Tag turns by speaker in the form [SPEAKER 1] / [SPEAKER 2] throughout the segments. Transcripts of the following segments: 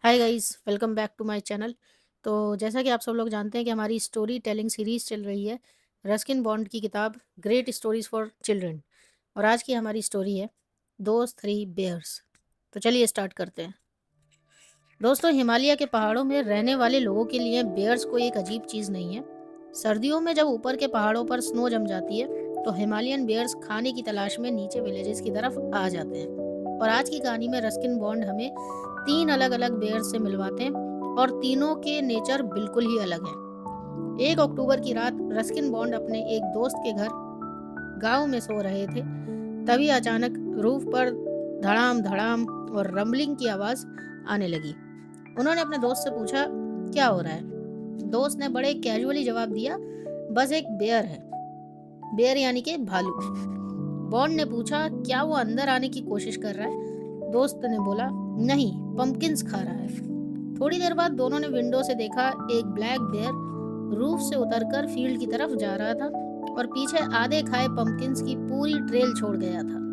[SPEAKER 1] Hi guys, welcome back to my channel. तो जैसा कि आप सब लोग जानते हैं कि हमारी स्टोरी टेलिंग सीरीज़ चल रही है रस्किन बॉन्ड की किताब ग्रेट स्टोरीज़ फॉर चिल्ड्रन। और आज की हमारी स्टोरी है दोज थ्री बेयर्स। तो चलिए स्टार्ट करते हैं। दोस्तों, हिमालय के पहाड़ों में रहने वाले लोगों के लिए बेयर्स कोई एक अजीब चीज़ नहीं है। सर्दियों में जब ऊपर के पहाड़ों पर स्नो जम जाती है तो हिमालयन बेयर्स खाने की तलाश में नीचे विलेजेस की तरफ आ जाते हैं। और आज की कहानी में रस्किन बॉन्ड हमें 3 अलग-अलग बेयर्स से मिलवाते हैं और तीनों के नेचर बिल्कुल ही अलग हैं। 1 अक्टूबर की रात रस्किन बॉन्ड अपने एक दोस्त के घर गाँव में सो रहे थे। तभी अचानक रूफ पर धड़ाम-धड़ाम और रंबलिंग की आवाज़ आने लगी। उन्होंने अपने दोस्त से पूछा, "क्या हो रहा है?" दोस्त ने बड़े कैजुअली जवाब दिया, "बस एक बेयर है।" बेयर यानी कि भालू। बॉन्ड ने पूछा, "क्या वो अंदर आने की कोशिश कर रहा है?" दोस्त ने बोला, "नहीं, पंपकिंस खा रहा है।" थोड़ी देर बाद दोनों ने विंडो से देखा, एक ब्लैक बेयर रूफ से उतरकर फील्ड की तरफ जा रहा था और पीछे आधे खाए पंपकिंस की पूरी ट्रेल छोड़ गया था।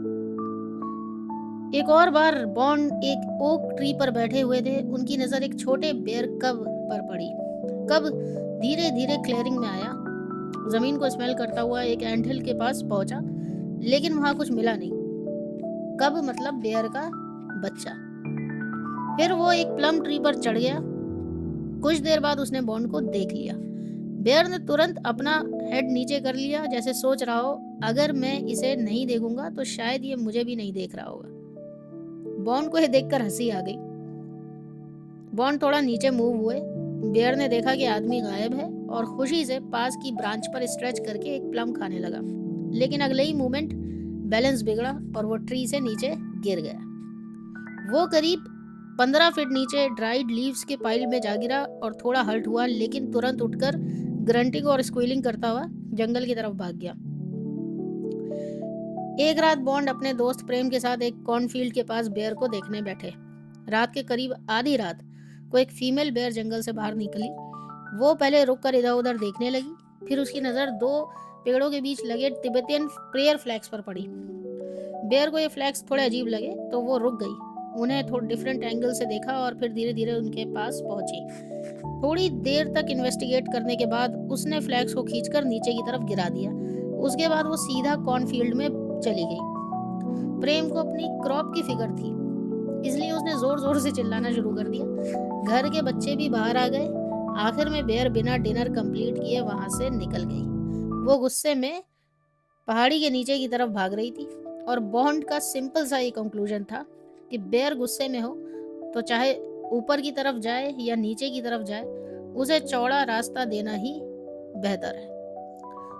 [SPEAKER 1] एक और बार बॉन्ड एक ओक ट्री पर बैठे हुए थे। उनकी नज़र एक छोटे बेयर कब पर पड़ी। कब धीरे धीरे क्लियरिंग में आया, जमीन को स्मेल करता हुआ एक एंटहिल के पास पहुंचा, लेकिन वहां कुछ मिला नहीं। कब मतलब बेयर का बच्चा। फिर वो एक प्लम ट्री पर चढ़ गया। कुछ देर बाद उसने बॉन्ड को देख लिया। बेयर ने तुरंत अपना हेड नीचे कर लिया, जैसे सोच रहा हो, अगर मैं इसे नहीं देखूंगा तो शायद ये मुझे भी नहीं देख रहा होगा। बॉन्ड को ये देखकर हंसी आ गई। बॉन्ड थोड़ा नीचे मूव हुए। बेयर ने देखा कि आदमी गायब है और खुशी से पास की ब्रांच पर स्ट्रेच करके एक प्लम खाने लगा। लेकिन अगले ही मोमेंट बैलेंस बिगड़ा और वो ट्री से नीचे गिर गया। वो करीब 15 फीट नीचे ड्राइड लीव्स के पाइल में जा गिरा और थोड़ा हर्ट हुआ, लेकिन तुरंत उठकर ग्रंटिंग और स्क्वीलिंग करता हुआ जंगल की तरफ भाग गया। एक रात बॉन्ड अपने दोस्त प्रेम के साथ एक कॉर्नफील्ड के पास बेयर को देखने बैठे। रात के करीब आधी रात को एक फीमेल बेयर जंगल से बाहर निकली। वो पहले रुककर इधर उधर देखने लगी, फिर उसकी नज़र दो पेड़ों के बीच लगे तिब्बतियन प्रेयर फ्लैग्स पर पड़ी। बेयर को ये फ्लैग्स थोड़े अजीब लगे तो वो रुक गई, उन्हें थोड़ा डिफरेंट एंगल से देखा और फिर धीरे धीरे उनके पास पहुंची। थोड़ी देर तक इन्वेस्टिगेट करने के बाद उसने फ्लैग्स को खींचकर नीचे की तरफ गिरा दिया। उसके बाद वो सीधा कॉर्नफील्ड में चली गई। प्रेम को अपनी क्रॉप की फिक्र थी, इसलिए उसने जोर जोर से चिल्लाना शुरू कर दिया। घर के बच्चे भी बाहर आ गए। आखिर में बेयर बिना डिनर कंप्लीट किए वहां से निकल गई। वो गुस्से में पहाड़ी के नीचे की तरफ भाग रही थी। और बॉन्ड का सिंपल सा ये कंक्लूजन था कि बेयर गुस्से में हो तो चाहे ऊपर की तरफ जाए या नीचे की तरफ जाए, उसे चौड़ा रास्ता देना ही बेहतर है।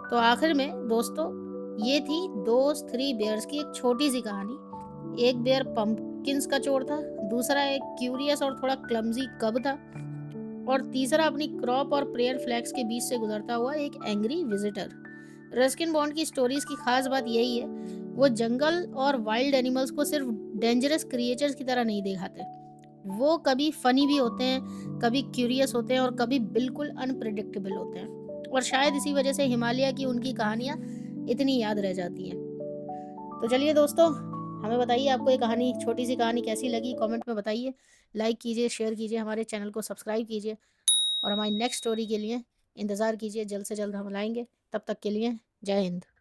[SPEAKER 1] तो आखिर में दोस्तों, ये थी दोस्त थ्री बेयर्स की एक छोटी सी कहानी। एक बेयर पंपकिंस का चोर था, दूसरा एक क्यूरियस और थोड़ा क्लमजी कब था, और तीसरा अपनी क्रॉप और प्रेयर फ्लैग्स के बीच से गुजरता हुआ एक एंग्री विजिटर। रस्किन बॉन्ड की स्टोरीज की खास बात यही है, वो जंगल और वाइल्ड एनिमल्स को सिर्फ डेंजरस क्रिएचर्स की तरह नहीं दिखाते। वो कभी फनी भी होते हैं, कभी क्यूरियस होते हैं और कभी बिल्कुल अनप्रिडिक्टेबल होते हैं। और शायद इसी वजह से हिमालय की उनकी कहानियाँ इतनी याद रह जाती हैं। तो चलिए दोस्तों, हमें बताइए आपको ये कहानी, छोटी सी कहानी कैसी लगी, कमेंट में बताइए। लाइक कीजिए, शेयर कीजिए, हमारे चैनल को सब्सक्राइब कीजिए और हमारी नेक्स्ट स्टोरी के लिए इंतज़ार कीजिए। जल्द से जल्द हम लाएंगे। तब तक के लिए जय हिंद।